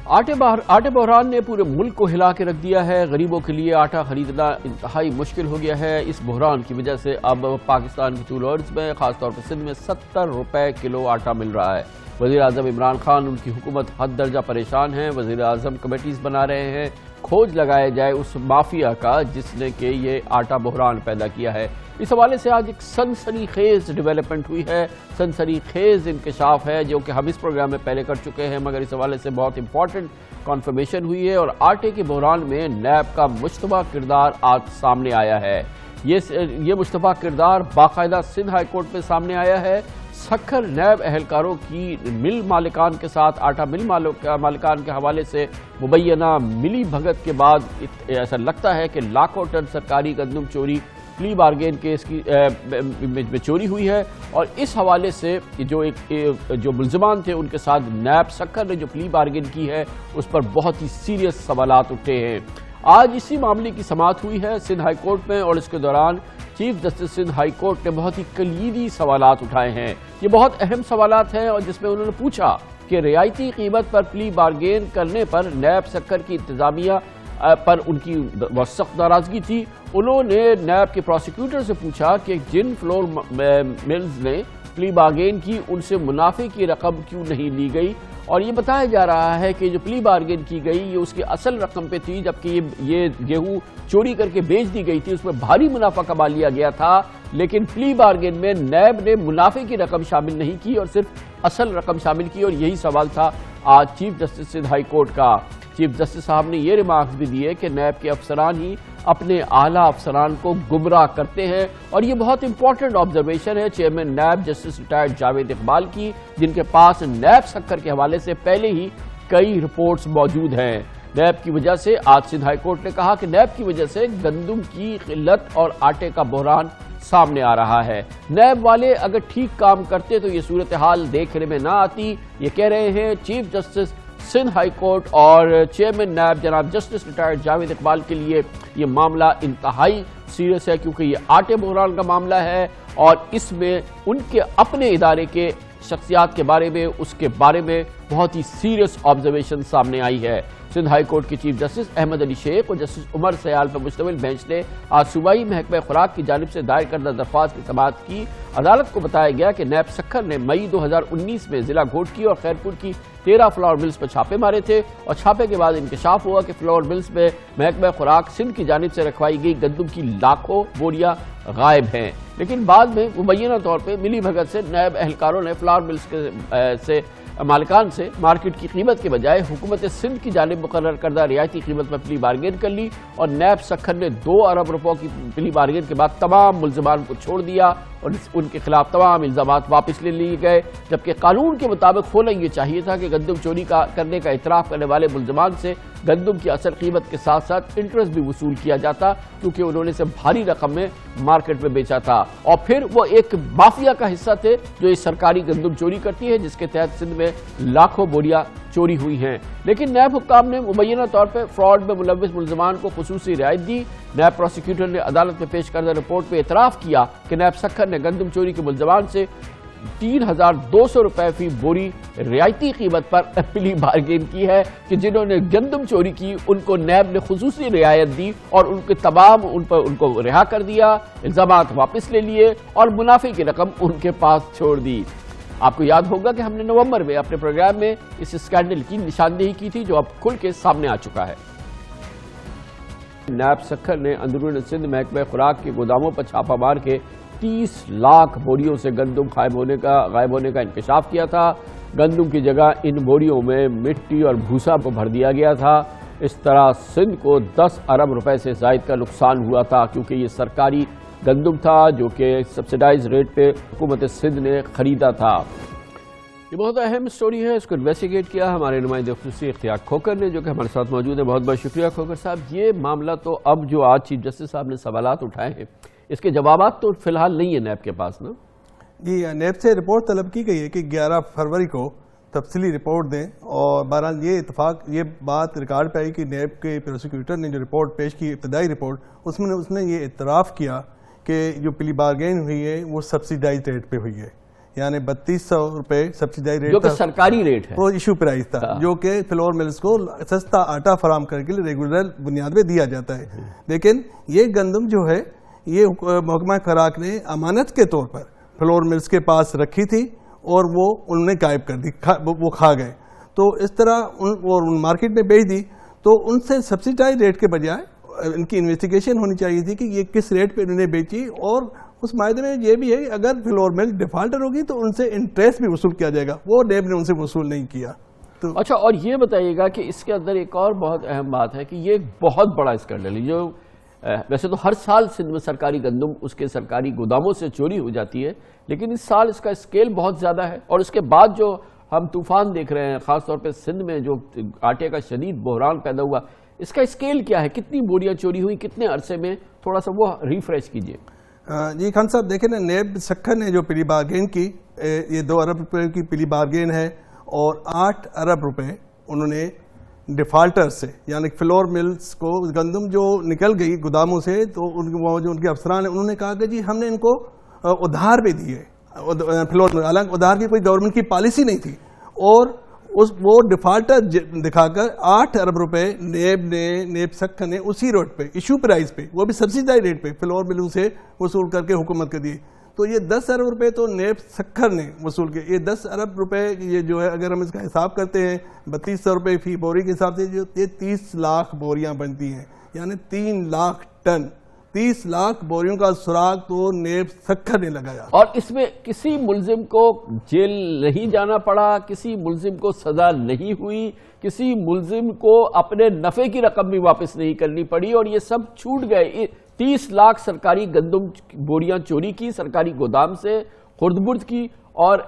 آٹے بحران نے پورے ملک کو ہلا کے رکھ دیا ہے۔ غریبوں کے لیے آٹا خریدنا انتہائی مشکل ہو گیا ہے۔ اس بحران کی وجہ سے اب پاکستان کے طول عرض میں خاص طور پر سندھ میں 70 روپے کلو آٹا مل رہا ہے۔ وزیر اعظم عمران خان ان کی حکومت حد درجہ پریشان ہے۔ وزیر اعظم کمیٹیز بنا رہے ہیں، کھوج لگایا جائے اس مافیا کا جس نے کہ یہ آٹا بحران پیدا کیا ہے۔ اس حوالے سے آج ایک سنسنی خیز ڈیولپمنٹ ہوئی ہے، سنسنی خیز انکشاف ہے جو کہ ہم اس پروگرام میں پہلے کر چکے ہیں، مگر اس حوالے سے بہت امپورٹنٹ کنفرمیشن ہوئی ہے اور آٹے کے بحران میں نیب کا مشتبہ کردار آج سامنے آیا ہے۔ یہ مشتبہ کردار باقاعدہ سندھ ہائی کورٹ میں سامنے آیا ہے۔ سکھر نیب اہلکاروں کی مل مالکان کے ساتھ آٹا مل مالکان کے حوالے سے مبینہ ملی بھگت کے بعد ایسا لگتا ہے کہ لاکھوں ٹن سرکاری گندم چوری پلی بارگین کیس کی میں چوری ہوئی ہے اور اس حوالے سے جو ملزمان تھے ان کے ساتھ نیب سکھر نے جو پلی بارگین کی ہے اس پر بہت ہی سیریس سوالات اٹھے ہیں۔ آج اسی معاملے کی سماعت ہوئی ہے سندھ ہائی کورٹ میں اور اس کے دوران chief justice Sindh high court نے بہت ہی کلیدی سوالات اٹھائے ہیں۔ یہ بہت اہم سوالات ہیں اور جس میں انہوں نے پوچھا کہ رعایتی قیمت پر پلی بارگین کرنے پر نیب سکھر کی انتظامیہ پر ان کی بہت سخت ناراضگی تھی۔ انہوں نے نیب کے پروسیکیوٹر سے پوچھا کہ جن فلور ملز نے پلی بارگین کی ان سے منافع کی رقم کیوں نہیں لی گئی، اور یہ بتایا جا رہا ہے کہ جو پلی بارگین کی گئی یہ اس کی اصل رقم پہ تھی، جبکہ یہ گیہوں چوری کر کے بیچ دی گئی تھی، اس میں بھاری منافع کما لیا گیا تھا، لیکن پلی بارگین میں نیب نے منافع کی رقم شامل نہیں کی اور صرف اصل رقم شامل کی، اور یہی سوال تھا آج chief justice Sindh high court کا۔ چیف جسٹس صاحب نے یہ ریمارکس بھی دیے کہ نیب کے افسران ہی اپنے اعلیٰ افسران کو گمراہ کرتے ہیں، اور یہ بہت امپورٹنٹ آبزرویشن ہے chairman NAB justice retired Javed Iqbal کی، جن کے پاس نیب سکھر کے حوالے سے پہلے ہی کئی رپورٹس موجود ہیں۔ نیب کی وجہ سے آج سندھ ہائی کورٹ نے کہا کہ نیب کی وجہ سے گندم کی قلت اور آٹے کا بحران سامنے آ رہا ہے۔ نیب والے اگر ٹھیک کام کرتے تو یہ صورتحال دیکھنے میں نہ آتی، یہ کہہ رہے ہیں chief justice Sindh high court اور چیئرمین نیب جناب جسٹس ریٹائرڈ جاوید اقبال کے لیے یہ معاملہ انتہائی سیریس ہے، کیونکہ یہ آٹے بحران کا معاملہ ہے اور اس میں ان کے اپنے ادارے کے شخصیات کے بارے میں اس کے بارے میں بہت ہی سیریس آبزرویشن سامنے آئی ہے۔ سندھ ہائی کورٹ کے چیف جسٹس احمد علی شیخ اور جسٹس عمر سیال پر مشتمل بینچ نے آج صوبائی محکمہ خوراک کی جانب سے دائر کردہ درخواست کی سماعت کی۔ عدالت کو بتایا گیا کہ نیب سکھر نے مئی 2019 میں ضلع گھوٹکی اور خیرپور کی 13 فلاور ملز پر چھاپے مارے تھے، اور چھاپے کے بعد انکشاف ہوا کہ فلاور ملز میں محکمہ خوراک سندھ کی جانب سے رکھوائی گئی گندم کی لاکھوں بوریاں غائب ہیں، لیکن بعد میں مبینہ طور پہ ملی بھگت سے نیب اہلکاروں نے فلاور ملز سے مالکان سے مارکیٹ کی قیمت کے بجائے حکومت سندھ کی جانب مقرر کردہ رعایتی قیمت پر پلی بارگین کر لی، اور نیب سکھر نے 2 ارب روپوں کی پلی بارگین کے بعد تمام ملزمان کو چھوڑ دیا اور ان کے خلاف تمام الزامات واپس لے لیے گئے، جبکہ قانون کے مطابق ہونا یہ چاہیے تھا کہ گندم چوری کرنے کا اعتراف کرنے والے ملزمان سے گندم کی اصل قیمت کے ساتھ ساتھ انٹرسٹ بھی وصول کیا جاتا، کیونکہ انہوں نے اسے بھاری رقم میں مارکیٹ میں بیچا تھا، اور پھر وہ ایک مافیا کا حصہ تھے جو اس سرکاری گندم چوری کرتی ہے جس کے تحت سندھ میں لاکھوں بوریاں چوری ہوئی ہیں۔ لیکن نیب حکام نے مبینہ طور پر فراڈ میں ملوث ملزمان کو خصوصی رعایت دی۔ نیب پروسیکیوٹر نے عدالت میں پیش کردہ رپورٹ میں اعتراف کیا کہ نیب سکھر نے گندم چوری کے ملزمان سے 3200 روپے فی بوری رعایتی قیمت پر پلی بارگین کی ہے، کہ جنہوں نے گندم چوری کی ان کو نیب نے خصوصی رعایت دی اور ان کو رہا کر دیا، الزامات واپس لے لیے اور منافع کی رقم ان کے پاس چھوڑ دی۔ آپ کو یاد ہوگا کہ ہم نے نومبر میں اپنے پروگرام میں اس اسکینڈل کی نشاندہی کی تھی جو اب کھل کے سامنے آ چکا ہے۔ نیب سکھر نے اندرون سندھ محکمہ خوراک کے گوداموں پر چھاپہ مار کے 30 لاکھ بوریوں سے گندم غائب ہونے کا انکشاف کیا تھا۔ گندم کی جگہ ان بوریوں میں مٹی اور بھوسا کو بھر دیا گیا تھا۔ اس طرح سندھ کو 10 ارب روپے سے زائد کا نقصان ہوا تھا، کیونکہ یہ سرکاری گندم تھا جو کہ سبسیڈائز ریٹ پہ حکومت سندھ نے خریدا تھا۔ یہ بہت اہم سٹوری ہے، اس کو انویسٹیگیٹ کیا ہمارے نمائندے خصوصی اختیار کھوکر نے، جو کہ ہمارے ساتھ موجود ہے۔ بہت بہت شکریہ کھوکر صاحب۔ یہ معاملہ تو اب جو آج چیف جسٹس صاحب نے سوالات اٹھائے ہیں اس کے جوابات تو فی الحال نہیں ہے نیب کے پاس نا؟ جی، نیب سے رپورٹ طلب کی گئی ہے کہ 11 فروری کو تفصیلی رپورٹ دیں، اور بہرحال یہ بات ریکارڈ پہ آئی کہ نیب کے پروسیکیوٹر نے جو رپورٹ پیش کی، ابتدائی رپورٹ، اس نے یہ اعتراف کیا کہ جو پلی بارگین ہوئی ہے وہ سبسیڈائز ریٹ پہ ہوئی ہے، یعنی 3200 روپے سبسڈائی ریٹ جو کہ سرکاری ریٹ ہے، پرو ایشو پرائز تھا، جو کہ فلور ملز کو سستا آٹا فراہم کرنے کے لیے ریگولر بنیاد پہ دیا جاتا ہے۔ لیکن یہ گندم جو ہے یہ محکمہ خوراک نے امانت کے طور پر فلور ملز کے پاس رکھی تھی اور وہ انہوں نے غائب کر دی، وہ کھا گئے۔ تو اس طرح ان مارکیٹ میں بیچ دی، تو ان سے سبسڈائی ریٹ کے بجائے ان کی انویسٹیگیشن ہونی چاہیے تھی کہ یہ کس ریٹ پہ انہوں نے بیچی، اور اس معاہدے میں یہ بھی ہے کہ اگر فلور مل ڈیفالٹر ہوگی تو ان سے انٹرسٹ بھی وصول کیا جائے گا، وہ نیب نے ان سے وصول نہیں کیا۔ تو اچھا، اور یہ بتائیے گا کہ اس کے اندر ایک اور بہت اہم بات ہے کہ یہ ایک بہت بڑا اسکینڈل ہے، جو ویسے تو ہر سال سندھ میں سرکاری گندم اس کے سرکاری گوداموں سے چوری ہو جاتی ہے، لیکن اس سال اس کا اسکیل بہت زیادہ ہے، اور اس کے بعد جو ہم طوفان دیکھ رہے ہیں، خاص طور پہ سندھ میں جو آٹے کا شدید بحران پیدا ہوا، اس کا اسکیل کیا ہے؟ کتنی بوریاں چوری ہوئی کتنے عرصے میں؟ تھوڑا سا وہ ریفریش کیجئے۔ جی خان صاحب دیکھیں نا، نیب سکھن نے جو پلی بارگین کی، یہ 2 ارب روپے کی پلی بارگین ہے، اور 8 ارب روپے انہوں نے ڈیفالٹر سے، یعنی فلور ملز کو گندم جو نکل گئی گوداموں سے، تو جو ان کے افسران ہیں انہوں نے کہا کہ جی ہم نے ان کو ادھار پہ دیے فلور مل، حالانکہ ادھار کی کوئی گورنمنٹ کی پالیسی نہیں تھی، اور وہ ڈیفالٹر دکھا کر 8 ارب روپے نیب سکھن نے اسی ریٹ پہ ایشو پرائز پہ، وہ بھی سبسڈائی ریٹ پہ فلور ملوں سے وصول کر کے حکومت کو دیے۔ تو یہ 10 ارب روپے تو نیب سکھن نے وصول کیے۔ یہ 10 ارب روپے یہ جو ہے اگر ہم اس کا حساب کرتے ہیں 3200 روپے فی بوری کے حساب سے، یہ 30 لاکھ بوریاں بنتی ہیں، یعنی 3 لاکھ ٹن، 30 لاکھ بوریوں کا سراغ تو نیب سکھن نے لگایا۔ اور اس میں کسی ملزم کو جیل نہیں جانا پڑا، کسی ملزم کو سزا نہیں ہوئی، کسی ملزم کو اپنے نفع کی رقم بھی واپس نہیں کرنی پڑی، اور یہ سب چھوٹ گئے۔ 30 لاکھ سرکاری گندم بوریاں چوری کی سرکاری گودام سے، خرد برد کی، اور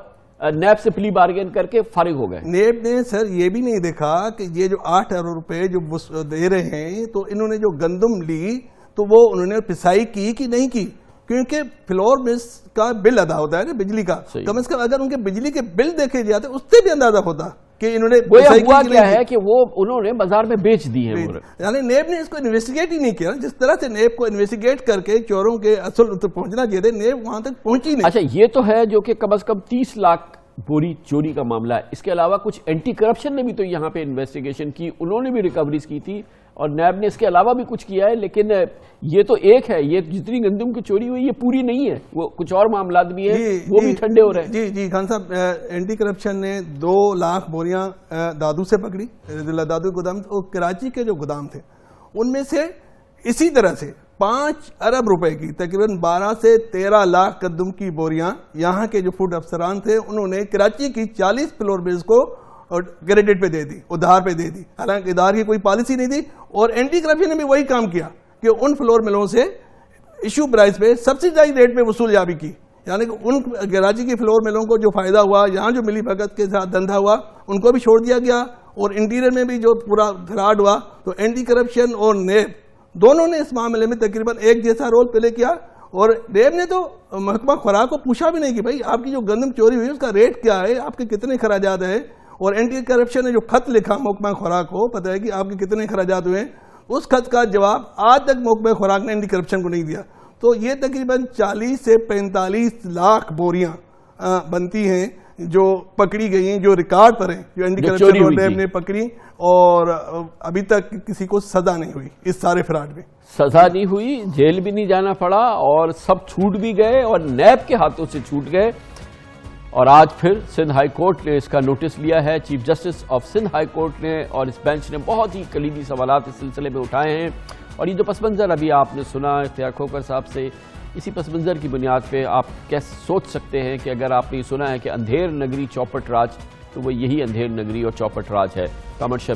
نیب سے پلی بارگین کر کے فارغ ہو گئے۔ نیب نے سر یہ بھی نہیں دیکھا کہ یہ جو 8 ارب روپے جو دے رہے ہیں، تو انہوں نے جو گندم لی تو وہ انہوں نے پسائی کی کہ نہیں کی، کیونکہ فلور ملز کا بل ادا ہوتا ہے نا بجلی کا، کم از کم اگر ان کے بجلی کے بل دیکھے جاتے اس سے بھی اندازہ ہوتا کہ انہوں نے پسائی کی کہ کیا ہے کہ وہ انہوں نے بازار میں بیچ دی ہیں، یعنی نیب نے اس کو انویسٹیگیٹ ہی نہیں کیا۔ جس طرح سے نیب کو انویسٹیگیٹ کر کے چوروں کے اصل پہنچنا چاہیے تھے، نیب وہاں تک پہنچی نہیں۔ اچھا، یہ تو ہے جو کہ کم از کم 30 لاکھ بوری چوری کا معاملہ ہے۔ اس کے علاوہ کچھ اینٹی کرپشن نے بھی تو یہاں پہ انویسٹیگیشن کی، انہوں نے بھی ریکوریز کی تھی، اور نیب نے اس کے علاوہ بھی کچھ کیا ہے، لیکن یہ تو ایک ہے، یہ جتنی گندم کی چوری ہوئی یہ پوری نہیں ہے، وہ کچھ اور معاملات بھی ہیں، وہ بھی ٹھنڈے ہو رہے ہیں۔ جی خان صاحب، اینٹی کرپشن نے 2 لاکھ بوریاں دادو سے پکڑی، دادو گودام، اور کراچی کے جو گودام تھے ان میں سے اسی طرح سے 5 ارب روپے کی تقریباً 12 سے 13 لاکھ گندم کی بوریاں یہاں کے جو فوڈ افسران تھے انہوں نے کراچی کی 40 فلور ملز کو کریڈٹ پہ دے دی، ادھار پہ دے دی، حالانکہ ادھار کی کوئی پالیسی نہیں تھی۔ اور اینٹی کرپشن نے بھی وہی کام کیا کہ ان فلور ملوں سے ایشو پرائز پہ سبسڈائی ریٹ پہ وصول یابی کی، یعنی کہ ان کراچی کی فلور ملوں کو جو فائدہ ہوا، یہاں جو ملی بھگت کے ساتھ دھندا ہوا ان کو بھی چھوڑ دیا گیا، اور انٹیریئر میں بھی جو پورا فراڈ ہوا۔ تو اینٹی کرپشن اور نیب دونوں نے اس معاملے میں تقریباً ایک جیسا رول پلے کیا، اور نیب نے تو محکمہ خوراک کو پوچھا بھی نہیں کہ بھائی آپ کی جو گندم چوری ہوئی اس کا ریٹ کیا ہے، آپ کے کتنے خراجات ہیں، اور اینٹی کرپشن نے جو خط لکھا محکمہ خوراک کو، پتہ ہے کہ آپ کے کتنے خراجات ہوئے ہیں، اس خط کا جواب آج تک محکمہ خوراک نے اینٹی کرپشن کو نہیں دیا۔ تو یہ تقریباً 40 سے 45 لاکھ بوریاں بنتی ہیں جو پکڑی گئی ہیں، جو ریکارڈ پر ہیں، جو اینٹی کرپشن اور نیب نے پکڑی، اور ابھی تک کسی کو سزا نہیں ہوئی، اس سارے فراڈ میں سزا نہیں ہوئی، جیل بھی نہیں جانا پڑا، اور سب چھوٹ بھی گئے اور نیب کے ہاتھوں سے چھوٹ گئے۔ اور آج پھر سندھ ہائی کورٹ نے اس کا نوٹس لیا ہے، chief justice of Sindh high court نے، اور اس بینچ نے بہت ہی کلیدی سوالات اس سلسلے میں اٹھائے ہیں۔ اور یہ جو پس منظر ابھی آپ نے سنا اختیار کھوکھر صاحب سے، اسی پس منظر کی بنیاد پہ آپ کیسے سوچ سکتے ہیں کہ اگر آپ نے سنا ہے کہ اندھیر نگری چوپٹ راج، تو وہ یہی اندھیر نگری اور چوپٹ راج ہے۔ کامر شب